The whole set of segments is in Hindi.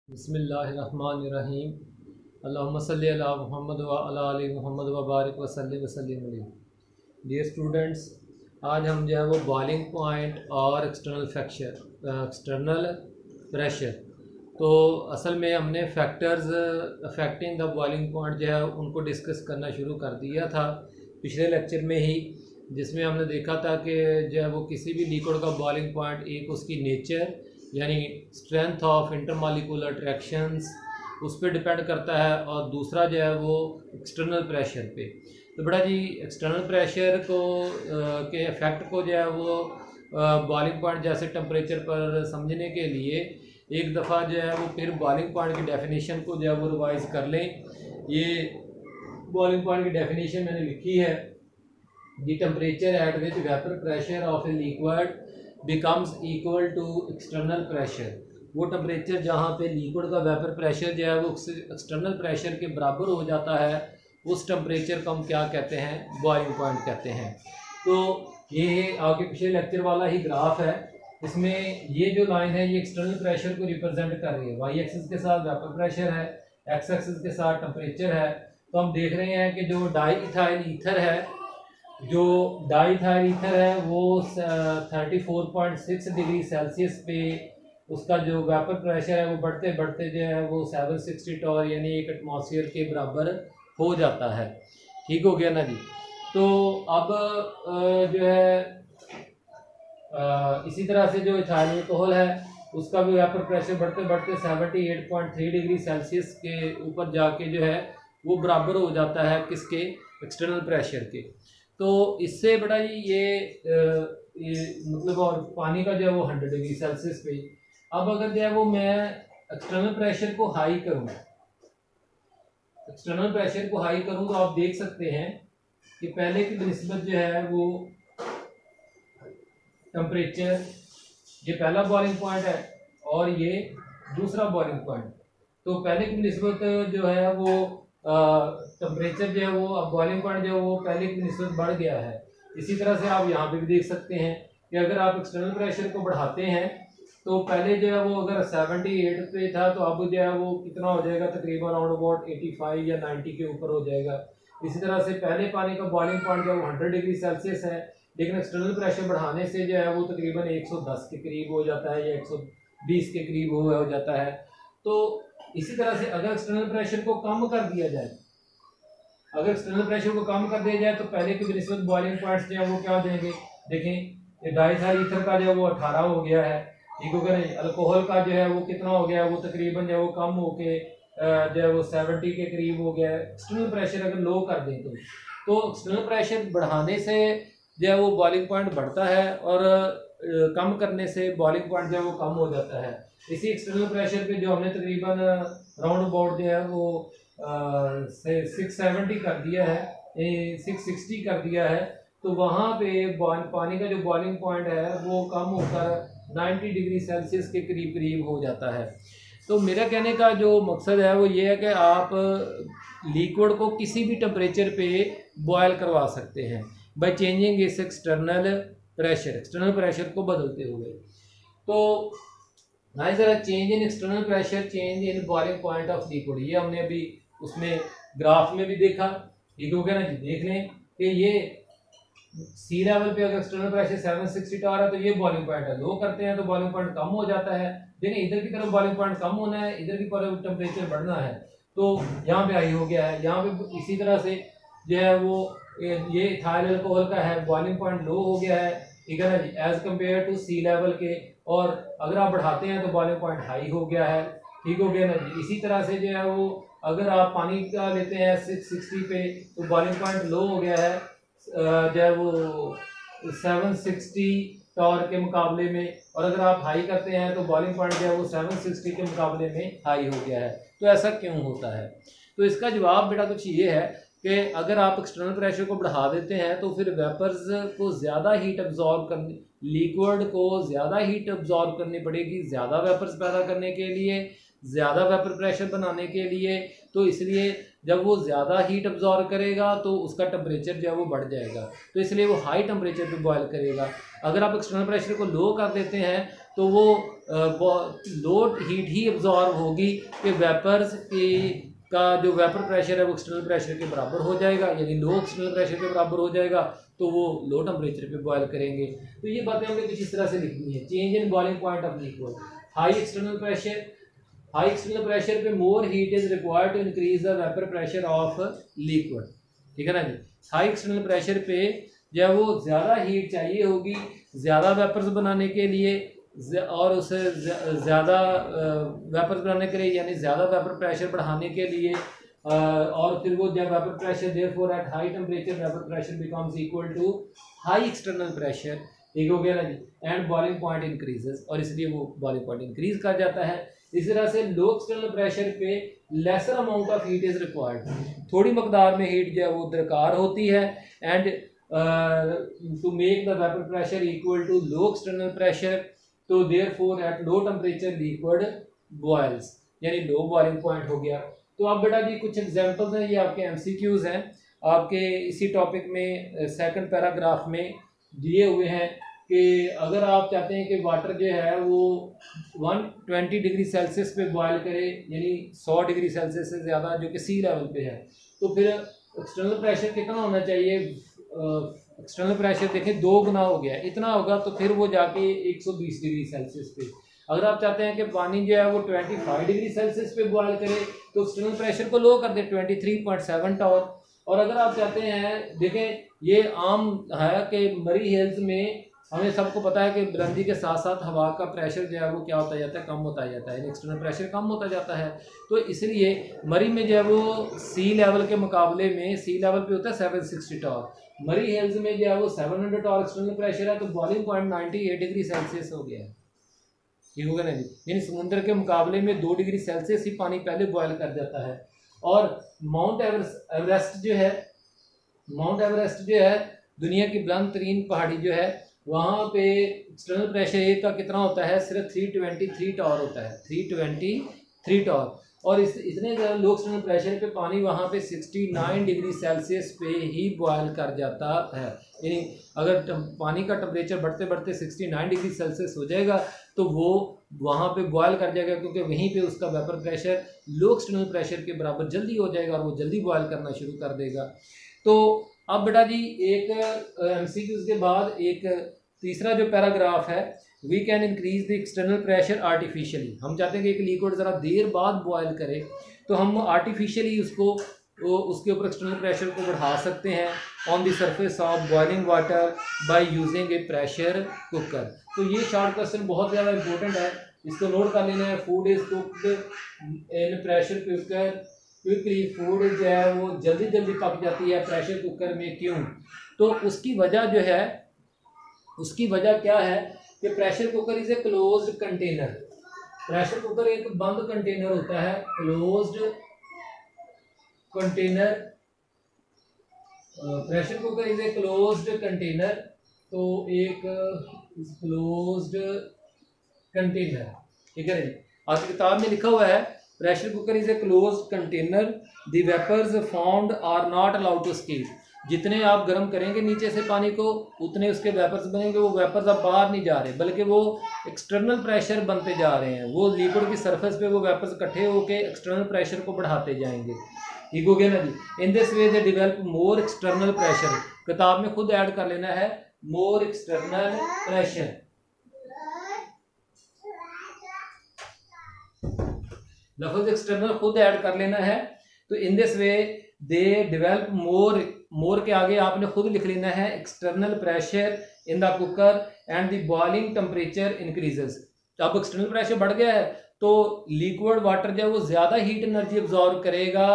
बिस्मिल्लाहिर्रहमानिर्रहीम। अल्लाहुम्मा सल्लि अला मुहम्मद व अला आलि मुहम्मद व बारिक व सल्लि अलैहि। डियर स्टूडेंट्स, आज हम जो है वो बॉइलिंग पॉइंट और एक्सटर्नल प्रेशर, तो असल में हमने factors affecting the boiling point जो है उनको डिस्कस करना शुरू कर दिया था पिछले लेक्चर में ही, जिसमें हमने देखा था कि जो है वो किसी भी लिक्विड का बॉइलिंग पॉइंट एक उसकी नेचर यानी स्ट्रेंथ ऑफ इंटरमॉलिक्यूलर अट्रैक्शंस उस पर डिपेंड करता है, और दूसरा जो है वो एक्सटर्नल प्रेशर पे। तो बड़ा जी, एक्सटर्नल प्रेशर को के इफ़ेक्ट को जो है वो बॉइलिंग पॉइंट जैसे टेम्परेचर पर समझने के लिए एक दफ़ा जो है वो फिर बॉइलिंग पॉइंट की डेफिनेशन को जो है वो रिवाइज कर लें। ये बॉइलिंग पॉइंट की डेफिनेशन मैंने लिखी है, the temperature at which vapour pressure of a liquid becomes equal to external pressure. वो टेम्परेचर जहाँ पे लिक्विड का वेपर प्रेशर जो है वो एक्सटर्नल प्रेशर के बराबर हो जाता है, उस टेम्परेचर को हम क्या कहते हैं? बॉइलिंग पॉइंट कहते हैं। तो ये आगे पिछले लेक्चर वाला ही ग्राफ है, इसमें ये जो लाइन है ये एक्सटर्नल प्रेशर को रिप्रेजेंट कर रही है। वाई एक्सिस के साथ वेपर प्रेशर है, एक्स एक्सिस के साथ टेम्परेचर है। तो हम देख रहे हैं कि जो डाईइथाइल ईथर है वो 34.6 डिग्री सेल्सियस पे उसका जो वेपर प्रेशर है वो बढ़ते बढ़ते जो है वो 760 टॉर यानी 1 एटमॉस्फेयर के बराबर हो जाता है। ठीक हो गया ना जी? तो अब जो है इसी तरह से जो इथाइल अल्कोहल है उसका भी वेपर प्रेशर बढ़ते बढ़ते 78.3 डिग्री सेल्सियस के ऊपर जाके जो है वो बराबर हो जाता है किसके? एक्सटर्नल प्रेशर के। तो इससे बड़ा ये मतलब और पानी का जो है वो 100 डिग्री सेल्सियस पे। अब अगर जो है वो मैं एक्सटर्नल प्रेशर को हाई करूँ तो आप देख सकते हैं कि पहले की निस्बत जो है वो टेम्परेचर, ये पहला बॉइलिंग पॉइंट है और ये दूसरा बॉइलिंग पॉइंट। तो पहले की निस्बत जो है वो टेम्परेचर जो है वो अब बॉइलिंग पॉइंट जो है वो पहले की निस्बत बढ़ गया है। इसी तरह से आप यहाँ पे भी देख सकते हैं कि अगर आप एक्सटर्नल प्रेशर को बढ़ाते हैं तो पहले जो है वो अगर 78 पे था तो अब जो है वो कितना हो जाएगा? तकरीबन अराउंड अबाउट 85 या 90 के ऊपर हो जाएगा। इसी तरह से पहले पानी का बॉइलिंग पॉइंट जो है वो 100 डिग्री सेल्सियस है, लेकिन एक्सटर्नल प्रेशर बढ़ाने से जो है वो तकरीबन 110 के करीब हो जाता है या 120 के करीब हो जाता है। तो इसी तरह से अगर एक्सटर्नल प्रेशर को कम कर दिया जाए तो पहले की निस्बत बॉइलिंग पॉइंट्स जो है वो क्या हो जाएंगे? देखें, डाइथाइल ईथर का जो है वो 18 हो गया है, ठीक हो गया नहीं? अल्कोहल का जो है वो कितना हो गया? वो तकरीबन जो है वो कम होके जो है वो 70 के करीब हो गया है। एक्सटर्नल प्रेशर अगर लो कर दें तो एक्सटर्नल प्रेशर बढ़ाने से जो है वो बॉइलिंग पॉइंट बढ़ता है और कम करने से बॉइलिंग पॉइंट जो है वो कम हो जाता है। इसी एक्सटर्नल प्रेशर पे जो हमने तकरीबन राउंड अबाउट जो है वो 670 कर दिया है, 660 कर दिया है, तो वहाँ पे पानी का जो बॉइलिंग पॉइंट है वो कम होकर 90 डिग्री सेल्सियस के करीब करीब हो जाता है। तो मेरा कहने का जो मकसद है वो ये है कि आप लिक्विड को किसी भी टेम्परेचर पे बॉयल करवा सकते हैं बाय चेंजिंग इस एक्सटर्नल प्रेशर को बदलते हुए। तो नाइस जरा change in external pressure, change in boiling point of liquid, ये हमने अभी उसमें ग्राफ में भी देखा। ठीक हो गया ना जी? देख लें कि ये सी लेवल पे अगर एक्सटर्नल प्रेशर 760 टॉर है तो ये बॉइलिंग पॉइंट है। लो करते हैं तो बॉइलिंग पॉइंट कम हो जाता है। देखिए, इधर की तरफ बॉइलिंग पॉइंट कम होना है, इधर की तरफ टेम्परेचर बढ़ना है, तो यहाँ पे हाई हो गया है। यहाँ पे इसी तरह से जो है वो ये इथाइल अल्कोहल का है, बॉइलिंग पॉइंट लो हो गया है, ठीक है ना जी, as compare to sea level के। और अगर आप बढ़ाते हैं तो बॉइलिंग पॉइंट हाई हो गया है। ठीक हो गया ना जी? इसी तरह से जो है वो अगर आप पानी का लेते हैं 660 पे तो बॉइलिंग पॉइंट लो हो गया है जो है वो 760 टॉर के मुकाबले में, और अगर आप हाई करते हैं तो बॉइलिंग पॉइंट जो है वो 760 के मुकाबले में हाई हो गया है। तो ऐसा क्यों होता है? तो इसका जवाब बेटा कुछ ये है कि अगर आप एक्सटर्नल प्रेशर को बढ़ा देते हैं तो फिर वेपर्स को ज़्यादा हीट अब्जॉर्ब करनी, लिक्विड को ज़्यादा हीट अब्जॉर्ब करनी पड़ेगी, ज़्यादा वेपर्स पैदा करने के लिए, ज़्यादा वेपर प्रेशर बनाने के लिए। तो इसलिए जब वो ज़्यादा हीट अब्जॉर्ब करेगा तो उसका टेम्परेचर जो है वो बढ़ जाएगा, तो इसलिए वो हाई टेम्परेचर पे बॉयल करेगा। अगर आप एक्सटर्नल प्रेशर को लो कर देते हैं तो वो लो हीट ही एब्जॉर्ब होगी कि वेपर्स की का जो वेपर प्रेशर है वो एक्सटर्नल प्रेशर के बराबर हो जाएगा, यानी लो एक्सटर्नल प्रेशर के बराबर हो जाएगा, तो वो लो टेम्परेचर पे बॉयल करेंगे। तो ये बातें हमें कुछ इस तरह से लिखनी है। Change in boiling point of liquid, high external pressure पे more heat is required to increase the vapour pressure of liquid, ठीक है ना जी। हाई एक्सटर्नल प्रेशर पे जब वो ज़्यादा हीट चाहिए होगी ज़्यादा वेपर्स बनाने के लिए, और उसे ज़्यादा वेपर्स बनाने के लिए, यानी ज़्यादा वेपर प्रेशर बढ़ाने के लिए, और फिर वो जब vapour pressure therefore at high temperature vapour pressure becomes equal to high external pressure, ठीक हो गया ना जी, एंड बॉइलिंग पॉइंट इंक्रीजेस, और इसलिए वो बॉइलिंग पॉइंट इंक्रीज कर जाता है। इस तरह से लो एक्सटर्नल प्रेशर पे lesser amount of heat is required, थोड़ी मकदार में हीट जो है वो दरकार होती है, and to make the vapour pressure equal to low external pressure, तो therefore at low temperature liquid boils, यानी लो बॉइलिंग पॉइंट हो गया। तो अब बेटा जी कुछ एग्जांपल्स हैं, ये आपके एमसीक्यूज हैं, आपके इसी टॉपिक में सेकंड पैराग्राफ में दिए हुए हैं कि अगर आप चाहते हैं कि वाटर जो है वो 120 डिग्री सेल्सियस पे बॉयल करे, यानी 100 डिग्री सेल्सियस से ज़्यादा जो कि सी लेवल पे है, तो फिर एक्सटर्नल प्रेशर कितना होना चाहिए? एक्सटर्नल प्रेशर देखें 2 गुना हो गया, इतना होगा तो फिर वो जाके 120 डिग्री सेल्सियस पे। अगर आप चाहते हैं कि पानी जो है वो 25 डिग्री सेल्सियस पे बॉयल करे तो एक्सटर्नल प्रेशर को लो कर दे 23.7 टॉर। और अगर आप चाहते हैं, देखें ये आम है कि मरी हिल्स में हमें सबको पता है कि बुलंदी के साथ साथ हवा का प्रेशर जो है वो क्या होता जाता है, कम होता जाता है, एक्सटर्नल प्रेशर कम होता जाता है। तो इसलिए मरी में जो है वो सी लेवल के मुकाबले में, सी लेवल पे होता है 760 टॉर, मरी हिल्स में जो है वो 700 टॉर एक्सटर्नल प्रेशर है, तो बॉइलिंग पॉइंट 98 डिग्री सेल्सियस हो गया है, ठीक होगा ना जी। यानी समुद्र के मुकाबले में 2 डिग्री सेल्सियस ही पानी पहले बॉयल कर जाता है। और माउंट एवरेस्ट जो है दुनिया की बुलंद तरीन पहाड़ी जो है, वहाँ पे एक्सटर्नल प्रेशर का कितना होता है? सिर्फ 323 टॉर होता है, 323 टॉर। और इतने लो एक्सटर्नल प्रेशर पे पानी वहाँ पे 69 डिग्री सेल्सियस पे ही बॉयल कर जाता है। यानी अगर पानी का टेम्परेचर बढ़ते बढ़ते 69 डिग्री सेल्सियस हो जाएगा तो वो वहाँ पे बॉयल कर जाएगा, क्योंकि वहीं पे उसका vapour pressure low external pressure के बराबर जल्दी हो जाएगा और वो जल्दी बॉयल करना शुरू कर देगा। तो अब बेटा जी एक एमसीक्यूज के बाद एक तीसरा जो पैराग्राफ है, we can increase the external pressure artificially. हम चाहते हैं कि एक लिक्विड ज़रा देर बाद बॉयल करे, तो हम आर्टिफिशियली उसके ऊपर एक्सटर्नल प्रेशर को बढ़ा सकते हैं on the surface of boiling water by using A pressure cooker. तो ये शॉर्ट क्वेश्चन बहुत ज़्यादा इंपॉर्टेंट है, इसको नोट कर लेना है। Food is cooked in pressure cooker quickly, food जो है वो जल्दी जल्दी पक जाती है प्रेशर कुकर में, क्यों? तो उसकी वजह जो है, उसकी वजह क्या है कि pressure cooker is a closed container. Pressure cooker एक बंद कंटेनर होता है, closed container. Pressure cooker is a closed container, तो एक क्लोज्ड कंटेनर, ठीक है जी। आपकी किताब में लिखा हुआ है pressure cooker is a closed container, the vapours found are not allowed to escape. जितने आप गर्म करेंगे नीचे से पानी को उतने उसके वेपर्स बनेंगे, वो वेपर्स अब बाहर नहीं जा रहे बल्कि वो एक्सटर्नल प्रेशर बनते जा रहे हैं, वो लिक्विड की सरफेस पे वो वेपर्स इकट्ठे होकर एक्सटर्नल प्रेशर को बढ़ाते जाएंगे, ठीक हो गया ना जी। In this way they develop more external pressure. किताब में खुद ऐड कर लेना है मोर एक्सटर्नल प्रेशर, लफ्ज एक्सटर्नल खुद ऐड कर लेना है। तो इन दिस वे दे डेवलप मोर के आगे आपने खुद लिख लेना है external pressure in the cooker and the boiling temperature increases. अब एक्सटर्नल प्रेशर बढ़ गया है तो लिक्विड वाटर जो है वो ज़्यादा हीट एनर्जी एब्जॉर्ब करेगा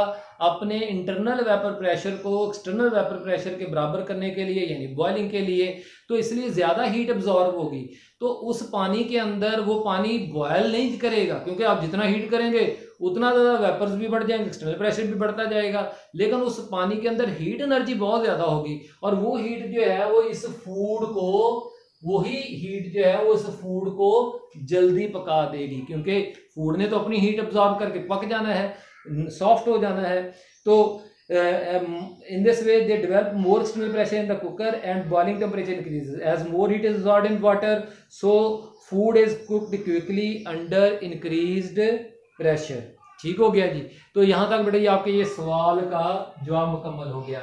अपने इंटरनल वेपर प्रेशर को एक्सटर्नल वेपर प्रेशर के बराबर करने के लिए, यानी बॉइलिंग के लिए। तो इसलिए ज़्यादा हीट एब्जॉर्ब होगी, तो उस पानी के अंदर वो पानी बॉयल नहीं करेगा, क्योंकि आप जितना हीट करेंगे उतना ज़्यादा वेपर्स भी बढ़ जाएंगे, एक्सटर्नल प्रेशर भी बढ़ता जाएगा, लेकिन उस पानी के अंदर हीट एनर्जी बहुत ज़्यादा होगी और वो हीट जो है वो इस फूड को, वही हीट जो है वो इस फूड को जल्दी पका देगी, क्योंकि फूड ने तो अपनी हीट एब्जॉर्ब करके पक जाना है, सॉफ्ट हो जाना है। तो in this way they develop more external pressure in the cooker and boiling temperature increases. As more heat is absorbed in water, so food is cooked quickly under increased pressure. ठीक हो गया जी। तो यहाँ तक बेटा ये आपके ये सवाल का जवाब मुकम्मल हो गया।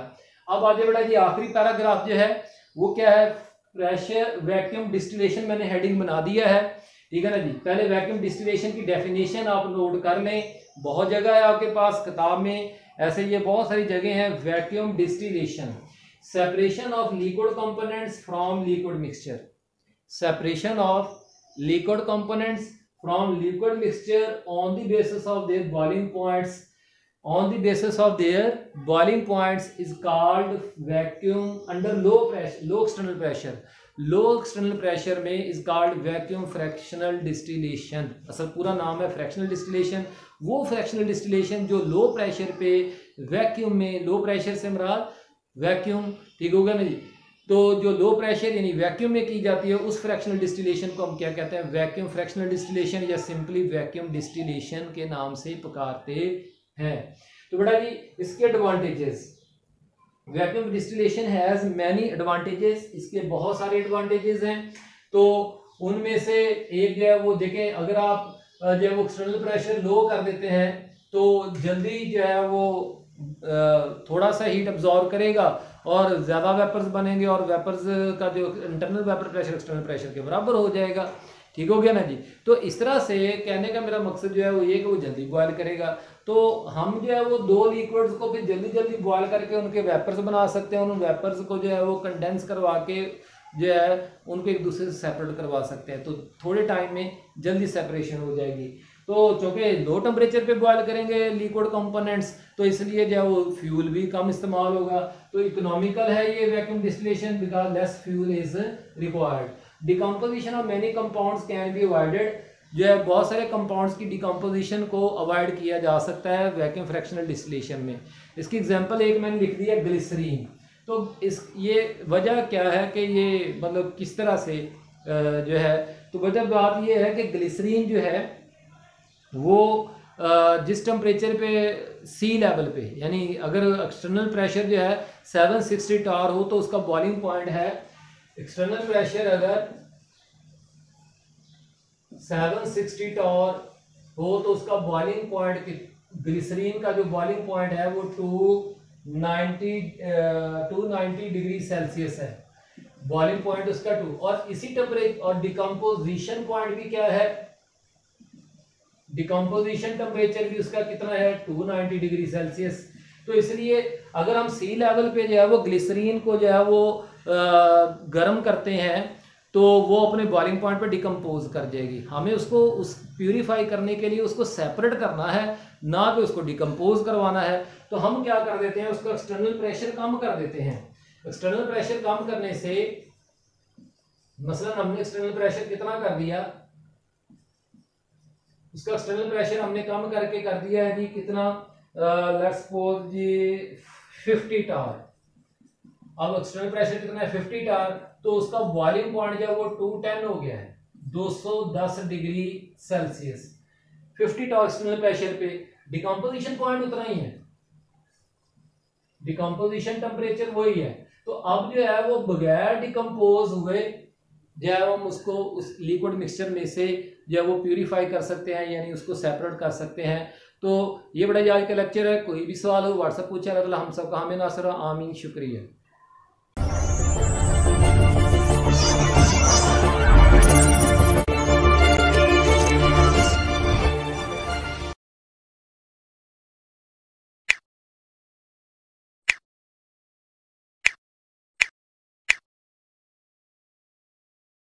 अब आगे बेटा जी आखिरी पैराग्राफ जो है वो क्या है, प्रेशर वैक्यूम डिस्टिलेशन मैंने हेडिंग बना दिया है, ठीक है ना जी। पहले वैक्यूम डिस्टिलेशन की डेफिनेशन आप नोट कर लें, बहुत जगह है आपके पास किताब में, ऐसे ये बहुत सारी जगह हैं। Vacuum distillation, separation of liquid components from liquid mixture, separation of liquid components from liquid mixture on the basis of their boiling points, on the basis of their boiling points is called vacuum under low pressure, low external pressure, low external pressure में is called vacuum fractional distillation। असल पूरा नाम है फ्रैक्शनल डिस्टिलेशन। वो फ्रैक्शनल डिस्टिलेशन जो लो प्रेशर पे वैक्यूम में, लो प्रेशर से मराद वैक्यूम, ठीक होगा ना जी। तो जो लो प्रेशर यानी वैक्यूम में की जाती है उस फ्रैक्शनल डिस्टिलेशन को हम क्या कहते हैं, वैक्यूम फ्रैक्शनल डिस्टिलेशन या सिंपली वैक्यूम डिस्टिलेशन के नाम से पुकारते हैं। तो बेटा जी इसके advantages, vacuum distillation has many advantages, इसके बहुत सारे एडवांटेजेस हैं। तो उनमें से एक जो है वो देखें, अगर आप जो है वो एक्सटर्नल प्रेशर लो कर देते हैं तो जल्दी जो है वो थोड़ा सा हीट अब्जॉर्ब करेगा और ज़्यादा वेपर्स बनेंगे और वेपर्स का जो internal vapour pressure external pressure के बराबर हो जाएगा, ठीक हो गया ना जी। तो इस तरह से कहने का मेरा मकसद जो है वो ये कि वो जल्दी बॉयल करेगा। तो हम जो है वो दो लिक्विड्स को फिर जल्दी जल्दी बॉयल करके उनके वेपर्स बना सकते हैं, उन वेपर्स को जो है वो कंडेंस करवा के जो है उनको एक दूसरे से सेपरेट करवा सकते हैं, तो थोड़े टाइम में जल्दी सेपरेशन हो जाएगी। तो चूँकि लो टेम्परेचर पे बॉयल करेंगे लिक्विड कंपोनेंट्स तो इसलिए जो है वो फ्यूल भी कम इस्तेमाल होगा। तो इकोनॉमिकल है ये vacuum distillation because less fuel is required. Decomposition of many compounds can be avoided, जो है बहुत सारे कंपाउंड्स की डिकम्पोजिशन को अवॉइड किया जा सकता है वैक्यूम फ्रैक्शनल डिस्टिलेशन में। इसकी एग्जांपल एक मैंने लिख दी है ग्लिसरीन। तो इस ये वजह क्या है कि ये मतलब किस तरह से जो है, तो वजह बात ये है कि ग्लिसरीन जो है वो जिस टेम्परेचर पे सी लेवल पे, यानी अगर एक्सटर्नल प्रेशर जो है 760 टार हो तो उसका बॉइलिंग पॉइंट है, एक्सटर्नल प्रेशर अगर 760 टार हो तो उसका बॉइलिंग पॉइंट, ग्लिसरीन का जो बॉइलिंग पॉइंट है वो 290 डिग्री सेल्सियस है, बॉइलिंग पॉइंट उसका 2। और इसी टेम्परेचर और डिकम्पोजिशन पॉइंट भी क्या है, डिकम्पोजिशन टेम्परेचर भी उसका कितना है 290 डिग्री सेल्सियस। तो इसलिए अगर हम सी लेवल पे जो है वो ग्लिसरीन को जो है वो गर्म करते हैं तो वो अपने बॉइलिंग पॉइंट पे डिकम्पोज कर जाएगी। हमें उसको उस प्यूरिफाई करने के लिए उसको सेपरेट करना है, ना कि उसको डिकम्पोज करवाना है। तो हम क्या कर देते हैं, उसका एक्सटर्नल प्रेशर कम कर देते हैं। एक्सटर्नल प्रेशर कम करने से, मसलन हमने एक्सटर्नल प्रेशर कितना कर दिया, उसका एक्सटर्नल प्रेशर हमने कम करके कर दिया है जी कितना, लेट्स सपोज जी 50 टार। अब एक्सटर्नल प्रेशर कितना है 50 टार, तो उसका बॉइलिंग पॉइंट जो है वो 210 हो गया है, 210 डिग्री सेल्सियस। 50 टार एक्सटर्नल प्रेशर पे डिकम्पोजिशन पॉइंट उतना ही है, डिकम्पोजिशन टेम्परेचर वही है। तो अब जो है वो बगैर डिकम्पोज हुए जो है हम उसको उस लिक्विड मिक्सचर में से जो है वो प्यूरिफाई कर सकते हैं, यानी उसको सेपरेट कर सकते हैं। तो ये बड़ा आज का लेक्चर है। कोई भी सवाल हो व्हाट्सएप पूछा, हम सबका हमें नासर आमीन, शुक्रिया।